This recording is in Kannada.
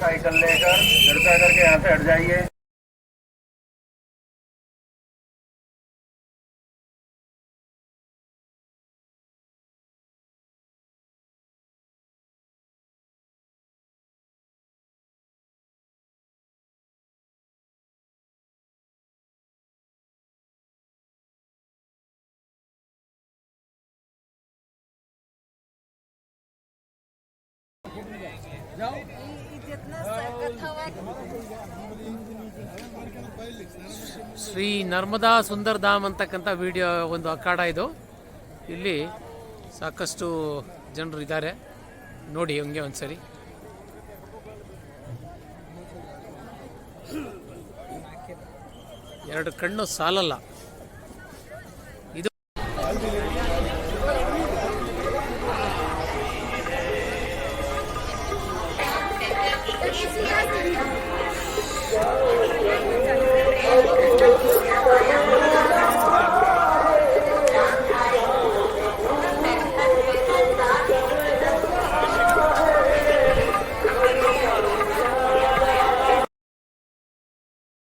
साइकिल लेकर कृपया करके यहाँ से हट जाइए। ಶ್ರೀ ನರ್ಮದಾ ಸುಂದರ್ ಧಾಮ್ ಅಂತಕ್ಕಂಥ ವಿಡಿಯೋ ಒಂದು ಅಖಾಡ ಇದು. ಇಲ್ಲಿ ಸಾಕಷ್ಟು ಜನರು ಇದ್ದಾರೆ ನೋಡಿ, ಹಂಗೆ ಒಂದ್ಸರಿ ಎರಡು ಕಣ್ಣು ಸಾಲಲ್ಲ. ಇದು